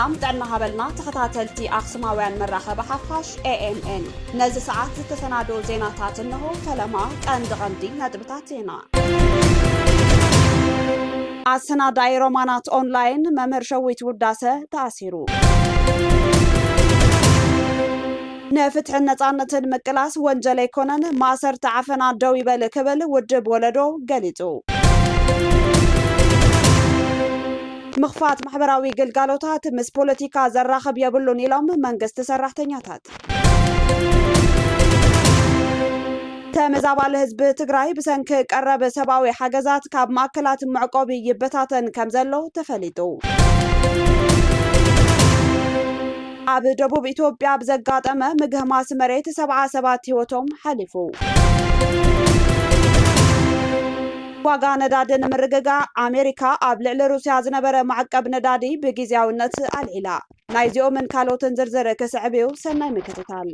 ሰላም ጥዕና ሃበልና ተኸታተልቲ ኣኽሱማውያን መራኸቢ ሓፋሽ AMN ነዚ ሰዓት ዝተሰናዶ ዜናታት እንሆ ፈለማ ቀንዲ ነጥብታት ዜና ኣሰናዳይ ሮማናት ኦንላይን መምህር ሸዊት ውዳሰ ተኣሲሩ ነፍትሕ ነፃነትን ምቅላስ ወንጀል ኣይኮነን ማእሰርቲ ዓፈና ደው ይበል ክብል ውድብ ወለዶ ገሊጹ مخفات محبراوي قلقالوتات مس بوليتيكا زراخب يبلون إلهم منقست سراحتنياتات تمزابال حزب تግራይ بسنك قرب سباوي حجزات كاب ماكلات معقوبي يبتاتن كمزلو تفليتو ኣብ ደቡብ ኢትዮጵያ ብዘጋጠመ ምግህማስ መሬት 77 ህይወቶም ሓሊፉ ዋጋ ነዳድን ምርግጋ ኣሜሪካ ኣብ ልዕሊ ሩስያ ዝነበረ ማዕቀብ ነዳዲ ብጊዜያውነት ኣልዒላ ናይዚኦምን ካልኦትን ዝርዝር ክስዕብዩ ሰናይ ምክትታል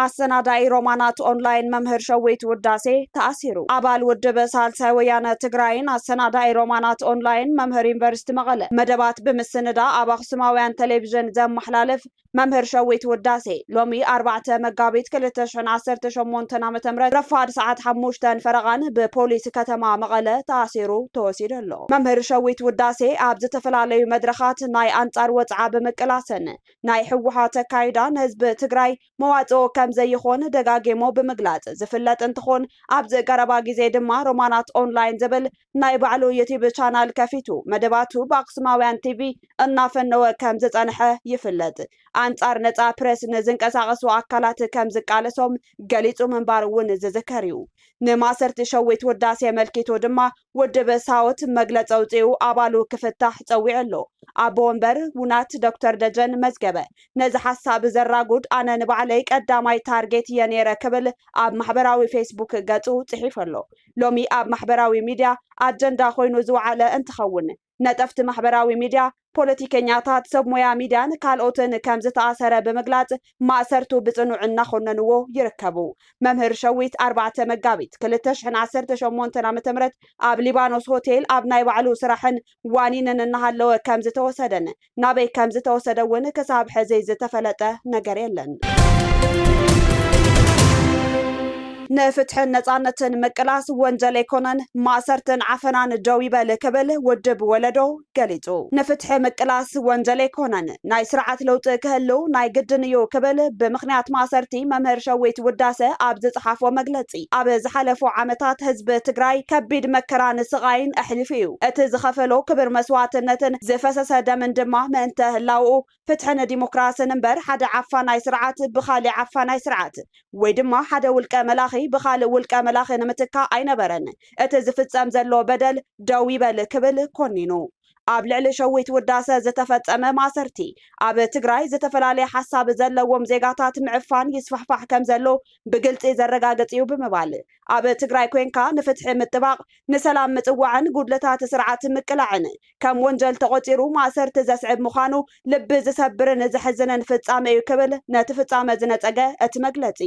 ኣሰናዳይ ሮማናት ኦንላይን መምህር ሸዊት ውዳሴ ተኣሲሩ ኣባል ውድብ ሳልሳይ ወያነ ትግራይን ኣሰናዳይ ሮማናት ኦንላይን መምህር ዩኒቨርሲቲ መቐለ መደባት ብምስንዳ ኣብ ኣኽሱማውያን ቴሌቪዥን ዘመሓላልፍ መምህር ሸዊት ውዳሴ ሎሚ 4 መጋቢት 2018 ዓ.ም ረፋድ ሰዓት 5 ፈረቓን ብፖሊስ ከተማ መቐለ ተኣሲሩ ተወሲዱ ኣሎ መምህር ሸዊት ውዳሴ ኣብ ዝተፈላለዩ መድረኻት ናይ ኣንጻር ወጽዓ ብምቅላስን ናይ ሕወሓት ኣካይዳ ህዝቢ ትግራይ መዋጽኦ ከም ዘይኾን ደጋጊሞ ብምግላጽ ዝፍለጥ እንትኾን ኣብ ዝቀረባ ግዜ ድማ ሮማናት ኦንላይን ዝብል ናይ ባዕሉ ዩቲዩብ ቻናል ከፊቱ መደባቱ በኣክሱማውያን ቲቪ እናፈነወ ከም ዝጸንሐ ይፍለጥ አንጻር ነፃ ፕሬስ ንዝንቀሳቀሱ አካላት ከም ዝቃለሶም ገሊጹ ምንባር እውን ዝዝከር እዩ ንማሰርት ሸዊት ውዳሴ መልኪቱ ድማ ውድብ ሳውት መግለጽ ኣውጽኡ ኣባሉ ክፍታሕ ጸዊዕ ኣሎ ኣቦ ወንበር ውናት ዶክተር ደጀን መዝገበ ነዚ ሓሳብ ዘራጉድ ኣነ ንባዕለይ ቀዳማይ ታርጌት የኔረ ክብል ኣብ ማሕበራዊ ፌስቡክ ገጹ ጽሒፍ ኣሎ ሎሚ ኣብ ማሕበራዊ ሚድያ ኣጀንዳ ኮይኑ ዝወዓለ እንትኸውን ነጠፍቲ ማሕበራዊ ሚድያ ፖለቲከኛታት ሰብ ሞያ ሚድያን ካልኦትን ከም ዝተኣሰረ ብምግላጽ ማእሰርቱ ብጽኑዕ እናኾነንዎ ይርከቡ መምህር ሸዊት 4 መጋቢት 2018 ዓ.ም ኣብ ሊባኖስ ሆቴል ኣብ ናይ ባዕሉ ስራሕን ዋኒንን እናሃለወ ከም ዝተወሰደን ናበይ ከም ዝተወሰደ እውን ክሳብ ሕዚ ዝተፈለጠ ነገር የለን نفتح نصانة مقلاس وانجل يكونن ماسرتن عفنان جوي بالكبل ودب ولدو قليتو نفتح مقلاس وانجل يكونن ناي سرعات لو تكهلو ناي قدنيو كبل بمخنيات ماسرتي ممهر شويت وداسة عبد صحاف ومقلتي عبد زحلفو عمتات حزب تقراي كبيد مكران صغاين احلفيو اتزخفلو كبر مسواتنتن زفسس دمن دما ما انتهلاو فتحنا ديمقراس نمبر حدا عفاناي سرعات بخالي عفاناي سرعات ويدما حدا ولقى ملاخي بخالق ولقى ملاخي نمتكا أينبرن اتزفتصم زلو بدل داوي بل كبل كونينو ኣብ ልዕሊ ሸዊት ውዳሰ ዝተፈጸመ ማሰርቲ ኣብ ትግራይ ዝተፈላልየ ሓሳብ ዘለዎም ዜጋታት ምዕፋን ይስፋሕፋሕ ከም ዘሎ ብግልጽ ዘረጋግጽ እዩ ብምባል ኣብ ትግራይ ኮንካ ንፍትሒ ምጥባቕ ንሰላም ምጽዋዕን ጉድለታት ስርዓት ምቅላዕን ከም ወንጀል ተቆፂሩ ማሰርቲ ዘስዕብ ምዃኑ ልቢ ዝሰብርን ዝሕዝንን ፍጻመ እዩ ክብል ነቲ ፍጻመ ዝነጸገ እቲ መግለጺ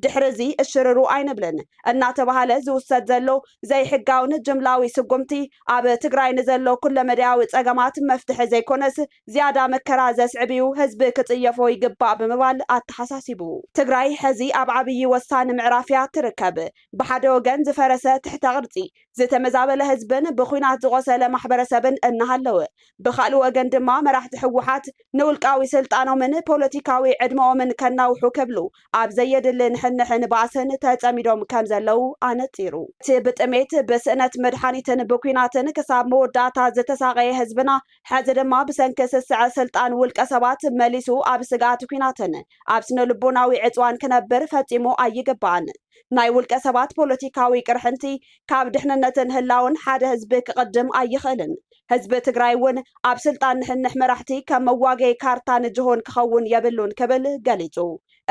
ድሕሪዚ እሽርሩ ኣይንብልን እናተባሃለ ዝውሰድ ዘሎ ዘይሕጋውን ጅምላዊ ስጉምቲ ኣብ ትግራይ ንዘሎ ኩለ መድያዊ ጸገማት መፍትሕ ዘይኮነስ ዝያዳ መከራ ዘስዕብዩ ህዝቢ ክጽየፎ ይግባእ ብምባል ኣተሓሳሲቡ ትግራይ ሕዚ ኣብ ዓብይ ወሳኒ ምዕራፍያ ትርከብ ብሓደ ወገን ዝፈረሰ ትሕተ ቅርጺ ዝተመዛበለ ህዝብን ብኹናት ዝቆሰለ ማሕበረሰብን እናሃለወ ብኻልእ ወገን ድማ መራሕቲ ሕወሓት ንውልቃዊ ስልጣኖምን ፖለቲካዊ ዕድመኦምን ከናውሑ ከብሉ ኣብ ዘየድሊ ንሕንሕን ባእስን ተጸሚዶም ከም ዘለው ኣነጺሩ እቲ ብጥሜት ብስእነት መድሓኒትን ብኩናትን ክሳብ መወዳእታ ዝተሳቀየ ህዝብና ሕዚ ድማ ብሰንኪ ስስዕ ስልጣን ውልቀ ሰባት መሊሱ ኣብ ስጋት ኩናትን ኣብ ስነ ልቦናዊ ዕጽዋን ክነብር ፈጺሙ ኣይግባእን ናይ ውልቀ ሰባት ፖለቲካዊ ቅርሕንቲ ካብ ድሕንነትን ህላውን ሓደ ህዝቢ ክቅድም ኣይኽእልን ህዝቢ ትግራይ እውን ኣብ ስልጣን ንሕንሕ መራሕቲ ከም መዋገይ ካርታ ንጅሆን ክኸውን የብሉን ክብል ገሊጹ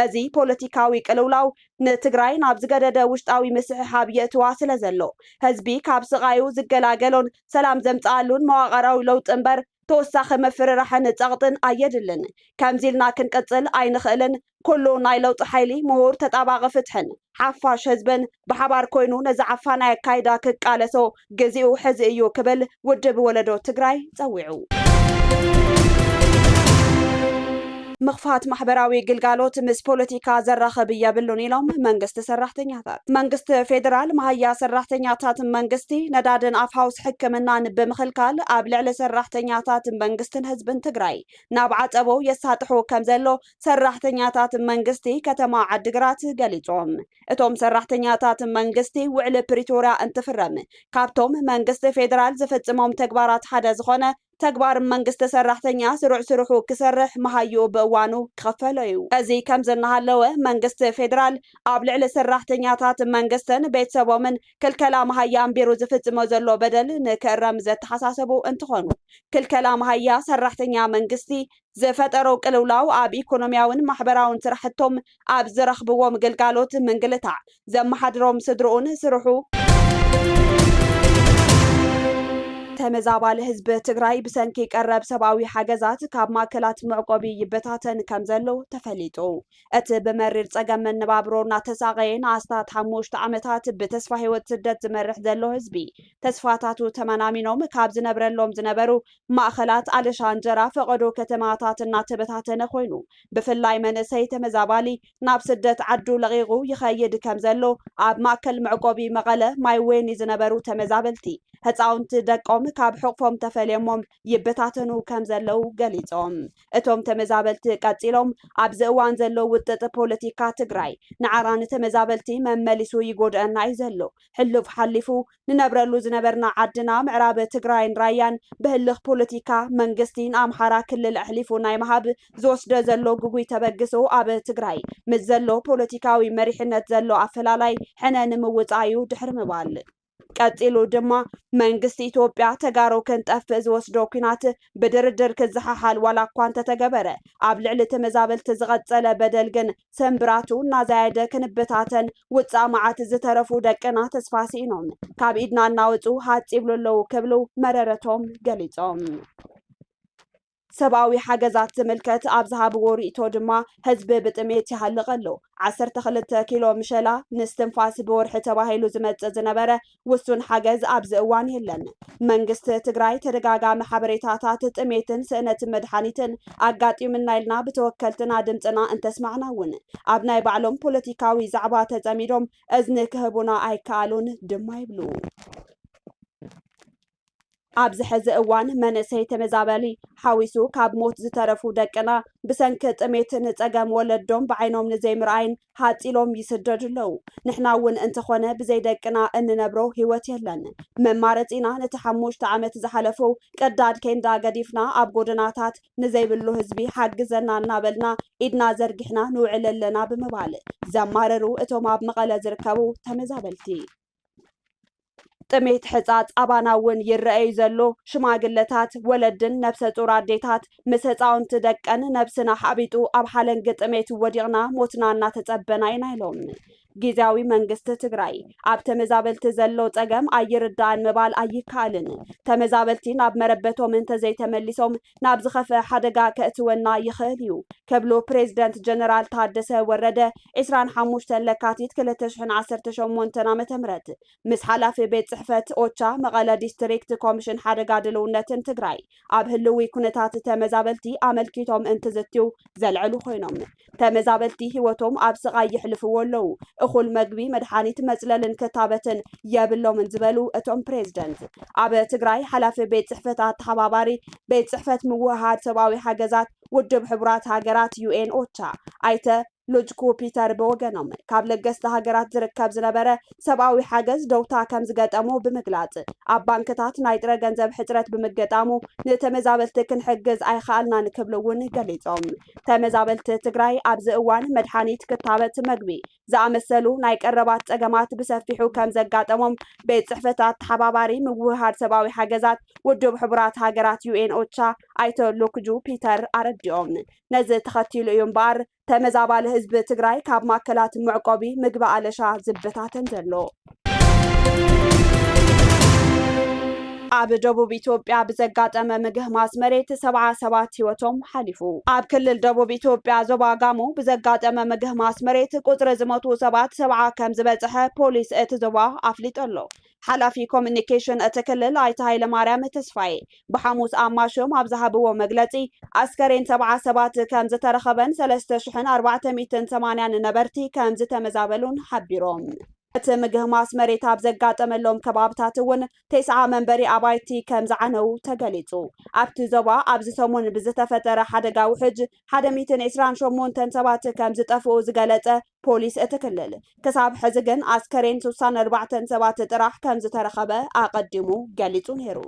እዚ ፖለቲካዊ ቅልውላው ንትግራይ ናብ ዝገደደ ውሽጣዊ ምስሕሓብ የእትዋ ስለ ዘሎ ህዝቢ ካብ ስቃዩ ዝገላገሎን ሰላም ዘምጽኣሉን መዋቕራዊ ለውጢ እምበር توسخ مفررحن ጸቕጥን ኣየድልን ከምዚልና ክንቀጽል ኣይንኽእልን ኩሉ ናይ ለውጢ ሓይሊ ምሁር ተጣባቂ ፍትሕን ሓፋሽ ህዝብን ብሓባር ኮይኑ ነዚ ዓፋናይ ኣካይዳ ክቃለሶ ግዚኡ ሕዚ እዩ ክብል ውድብ ወለዶ ትግራይ ጸዊዑ مخفات محبراوي قلقالوت مس بوليتيكا زراخب يبلون إلهم منغست سراحتنياتات منغست فيدرال مهيا سراحتنياتات منغستي ندادن أفهاوس حكمنان بمخلكال أبلعل سراحتنياتات منغستن هزبن تقراي نابعات أبو يساتحو كمزلو سراحتنياتات منغستي كتما عدقرات قليتهم اتوم سراحتنياتات منغستي وعلى بريتورا انتفرم كابتوم منغست فيدرال زفتمهم تقبارات حدا زخونة تكبار منغست سراحتنيا سرحو كسرح مهايو بوانو كفليو ازي كم زنهالو منغست فيدرال ابلعل سراحتنياتات منغستن بيتسبو من كل كلام هيا بيرو زفتمو زلو بدل نكرم زت حساسبو انتخونو كل كلام هيا سراحتنيا منغستي زفترو قلولاو اب ايكونومياون محبراون سرحتهم اب زرخبوم قلقالوت منقلتع زمحدروم سدرون سرحو تمزابال حزب تግራይ بسنكي قرب سباوي حاجزات ካብ ማከላት معقبي يبتاتن كمزلو تفليطو ات بمرر ጸገም نبابرونا تساقين አስታት 5 ዓመታት بتስፋ ህይወት ስደት ዝመርሕ ዘሎ ህዝቢ ተስፋታቱ ተመናሚኖም ካብ ዝነብረሎም ዝነበሩ ማእኸላት አለሻ እንጀራ ፈቀዶ ከተማታትና ተበታተነ ኮይኑ ብፍላይ መንእሰይ ተመዛባሊ ናብ ስደት ዓዱ ለቂቁ ይኸይድ ከምዘሎ ኣብ ማእከል معقبي መቐለ ማይ ወይኒ ዝነበሩ ተመዛበልቲ ህፃውንቲ ደቆም ካብ ሕቅፎም ተፈልየሞም ይበታተኑ ከም ዘለው ገሊጾም እቶም ተመዛበልቲ ቀጺሎም ኣብ ዝእዋን ዘለው ውጥጥ ፖለቲካ ትግራይ ንዓራን ተመዛበልቲ መመሊሱ ይጎድአና እዩ ዘሎ ሕልፍ ሓሊፉ ንነብረሉ ዝነበርና ዓድና ምዕራብ ትግራይን ራያን በህልኽ ፖለቲካ መንግስቲን ኣምሓራ ክልል ኣሕሊፉ ናይ መሃብ ዝወስደ ዘሎ ጉጉይ ተበግሶ ኣብ ትግራይ ምስ ዘሎ ፖለቲካዊ መሪሕነት ዘሎ ኣፈላላይ ሕነ ንምውፃዩ ድሕሪ ምባል ቀጥሉ ድማ መንግስት ኢትዮጵያ ተጋሩ ከንጠፍ ዝወስዶ ኩናት በድርድር ክዝሓሓል ዋላ እኳ እንተተገበረ ኣብ ልዕሊ ተመዛበልቲ ዝቐጸለ በደል ግን ሰንብራቱ እናዛየደ ክንብታተን ውፃእ መዓት ዝተረፉ ደቅና ተስፋሲኖም ካብ ኢድና እናውፁ ሓፂብለለው ክብሉ መረረቶም ገሊጾም ሰብአዊ ሓገዛት ዝምልከት ኣብ ዝሃብዎ ርእቶ ድማ ህዝቢ ብጥሜት ይሃልቀሎ 12 ኪሎ ምሸላ ንስትንፋስ ብወርሒ ተባሂሉ ዝመጽእ ዝነበረ ውሱን ሓገዝ ኣብ ዝእዋን የለን መንግስት ትግራይ ተደጋጋሚ ሓበሬታታት ጥሜትን ስእነት መድሓኒትን ኣጋጢሙና ኢልና ብተወከልትና ድምፅና እንተስማዕናውን ኣብ ናይ ባዕሎም ፖለቲካዊ ዛዕባ ተጸሚዶም እዝኒ ክህቡና ኣይከኣሉን ድማ ይብሉ ኣብዚ ሕዚ እዋን መንእሰይ ተመዛበሊ ሓዊሱ ካብ ሞት ዝተረፉ ደቅና ብሰንኪ ጥሜትን ጸገም ወለዶም ብዓይኖም ንዘይምርኣይን ሓፂሎም ይስደዱለው ንሕና እውን እንተኾነ ብዘይ ደቅና እንነብሮ ህይወት የለን መማረፂና ነቲ 5 ዓመት ዝሓለፉ ቀዳድ ኬንዳ ገዲፍና ኣብ ጎደናታት ንዘይብሉ ህዝቢ ሓግዘና እናበልና ኢድና ዘርጊሕና ንውዕል ኣለና ብምባል ዘማረሩ እቶም ኣብ መቐለ ዝርከቡ ተመዛበልቲ ጥሜት ሕጻጽ ኣባናውን ይረአዩ ዘሎ ሽማግለታት ወለድን ነፍሰ ጡር ኣዴታት ምስ ህፃውንቲ ደቀን ነብስና ሓቢጡ ኣብ ሓለንጊ ጥሜት ወዲቕና ሞትና እናተጸበና ኢና ኢሎም ጊዜያዊ መንግስት ትግራይ ኣብ ተመዛበልቲ ዘሎ ጸገም ኣይርዳእን ምባል ኣይከኣልን ተመዛበልቲ ናብ መረበቶም እንተዘይተመሊሶም ናብ ዝኸፈ ሓደጋ ከእትወና ይኽእል እዩ ከብሎ ፕሬዝደንት ጀነራል ታደሰ ወረደ 25 ለካቲት 2018 ዓ.ም ምስ ሓላፊ ቤት ጽሕፈት ኦቻ መቐለ ዲስትሪክት ኮሚሽን ሓደጋ ድልውነትን ትግራይ ኣብ ህልዊ ኩነታት ተመዛበልቲ ኣመልኪቶም እንትዝትዩ ዘልዕሉ ኮይኖም ተመዛበልቲ ህይወቶም ኣብ ስቃይ ይሕልፍዎ ኣለዉ እኹል መግቢ መድሓኒት መጽለልን ከታበትን የብሎምን ዝበሉ እቶም ፕሬዝደንት ኣብ ትግራይ ሓላፊ ቤት ጽሕፈታት ተሓባባሪ ቤት ጽሕፈት ምውሃድ ሰብአዊ ሓገዛት ውድብ ሕቡራት ሃገራት ዩኤን ኦቻ ኣይተ ሎጅኮ ፒተር በወገኖም ካብ ለገስተ ሃገራት ዝርከብ ዝነበረ ሰብአዊ ሓገዝ ደውታ ከም ዝገጠሙ ብምግላጽ ኣብ ባንክታት ናይ ጥረ ገንዘብ ሕጽረት ብምገጣሙ ንተመዛበልቲ ክንሕግዝ ኣይከኣልናን ክብሉውን ገሊጾም ተመዛበልቲ ትግራይ ኣብ ዝእዋን መድሓኒት ክታበት መግቢ ዝኣመሰሉ ናይ ቀረባት ጸገማት ብሰፊሑ ከም ዘጋጠሞም ቤት ጽሕፈታት ተሓባባሪ ምውሃድ ሰብአዊ ሓገዛት ውድብ ሕቡራት ሃገራት ዩኤን ኦቻ ኣይተ ሎክጁ ፒተር ኣረዲኦም ነዚ ተኸቲሉ እዩ እምበር ተመዛባሊ ህዝቢ ትግራይ ካብ ማከላት ምዕቆቢ ምግቢ አለሻ ዝበታተን ዘሎ ኣብ ደቡብ ኢትዮጵያ ብዘጋጠመ ምግህማስ መሬት 77 ህይወቶም ሓሊፉ። ኣብ ክልል ደቡብ ኢትዮጵያ ዞባ ጋሞ ብዘጋጠመ ምግህማስ መሬት ቁጽሪ ዝሞቱ ሰባት 70 ከም ዝበጽሐ ፖሊስ እቲ ዞባ ኣፍሊጡሎ። ሓላፊ ኮሙኒኬሽን እቲ ክልል ኣይተ ሃይለማርያም ተስፋዬ ብሓሙስ ኣማሾም ኣብ ዝሃብዎ መግለጺ ኣስከሬን 70 ሰባት ከም ዝተረኸበን 3480 ነበርቲ ከም ዝተመዛበሉን ሓቢሮም። እቲ ምግህማስ መሬት ኣብ ዘጋጠመሎም ከባብታት እውን 9 መንበሪ ኣባይቲ ከም ዝዓነው ተገሊጹ። ኣብቲ ዞባ ኣብዚ ሰሙን ብዝተፈጠረ ሓደጋ ውሕጅ 128 ሰባት ከም ዝጠፍኡ ዝገለጸ ፖሊስ እቲ ክልል ክሳብ ሕዚ ግን ኣስከሬን 64 ሰባት ጥራሕ ከም ዝተረኸበ ኣቐዲሙ ገሊጹ ነይሩ።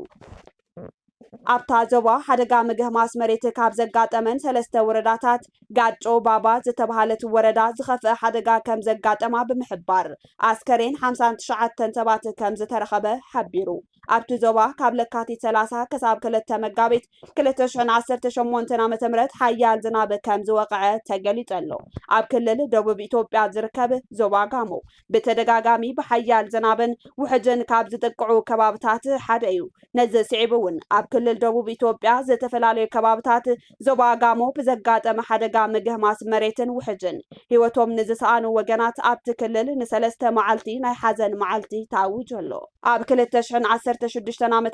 ኣብታ ዞባ ሓደጋ ምግህማስ መሬት ካብ ዘጋጠመን 3 ወረዳታት ጋጮ ባባ ዝተባሃለት ወረዳ ዝኸፍአ ሓደጋ ከም ዘጋጠማ ብምሕባር ኣስከሬን 59 ሰባት ከም ዝተረኸበ ሓቢሩ። ኣብቲ ዞባ ካብ ለካቲት 30 ክሳብ 2 መጋቢት 2018 ዓ.ም ሓያል ዝናብ ከም ዝወቕዐ ተገሊጸሎ። ኣብ ክልል ደቡብ ኢትዮጵያ ዝርከብ ዞባ ጋሞ ብተደጋጋሚ ብሓያል ዝናብን ውሕጅን ካብ ዝጥቅዑ ከባብታት ሓደ እዩ። ነዚ ስዒቡ እውን ኣብ ክልል ደቡብ ኢትዮጵያ ዝተፈላለዩ ከባብታት ዞባ ጋሞ ብዘጋጠመ ሓደጋ ምግህማስ መሬትን ውሕጅን ህይወቶም ንዝሰኣኑ ወገናት ኣብቲ ክልል ን3 መዓልቲ ናይ ሓዘን መዓልቲ ታውጀሎ። ኣብ 2016 ዓ.ም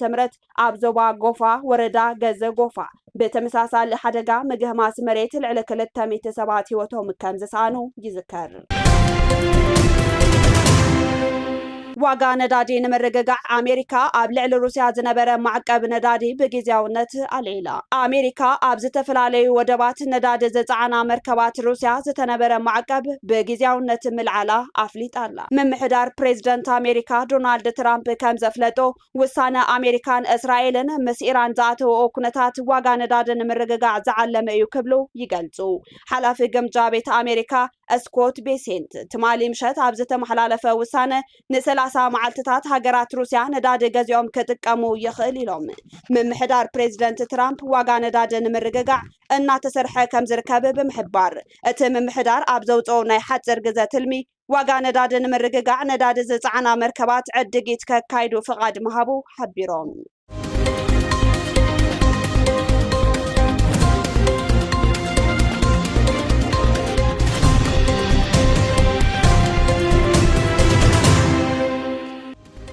ኣብ ዞባ ጎፋ ወረዳ ገዘ ጎፋ ብተመሳሳሊ ሓደጋ ምግህማስ መሬት ልዕሊ 200 ሰባት ህይወቶም ከም ዝሰኣኑ ይዝከር። ዋጋ ነዳዲ ንምርግጋዕ ኣሜሪካ ኣብ ልዕሊ ሩስያ ዝነበረ ማዕቀብ ነዳዲ ብጊዜያውነት ኣልዒላ። ኣሜሪካ ኣብ ዝተፈላለዩ ወደባት ነዳዲ ዘጻዕና መርከባት ሩስያ ዝተነበረ ማዕቀብ ብጊዜያውነት ምልዓላ ኣፍሊጣላ። ምምሕዳር ፕሬዚደንት ኣሜሪካ ዶናልድ ትራምፕ ከም ዘፍለጦ ውሳነ ኣሜሪካን እስራኤልን ምስ ኢራን ዝኣተወኦ ኩነታት ዋጋ ነዳዲ ንምርግጋዕ ዝዓለመ እዩ ክብሉ ይገልጹ። ሓላፊ ግምጃ ቤት ኣሜሪካ ስኮት ቤሴንት ትማሊ ምሸት ኣብ ዝተመሓላለፈ ውሳነ ን30 መዓልትታት ሃገራት ሩስያ ነዳዲ ገዚኦም ክጥቀሙ ይኽእል ኢሎም። ምምሕዳር ፕሬዚደንት ትራምፕ ዋጋ ነዳዲ ንምርግጋዕ እናተሰርሐ ከም ዝርከብ ብምሕባር እቲ ምምሕዳር ኣብ ዘውፅኦ ናይ ሓፂር ግዜ ትልሚ ዋጋ ነዳዲ ንምርግጋዕ ነዳዲ ዝፀዓና መርከባት ዕድጊት ከካይዱ ፍቃድ ምሃቡ ሓቢሮም።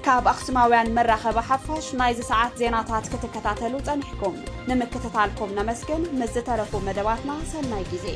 ካብ ኣክሱማውያን መራኸቢ ሓፋሽ ናይዚ ሰዓት ዜናታት ክትከታተሉ ፀኒሕኩም ንምክትታልኩም ነመስግን ምስ ዝተረፉ መደባትና ሰናይ ግዜ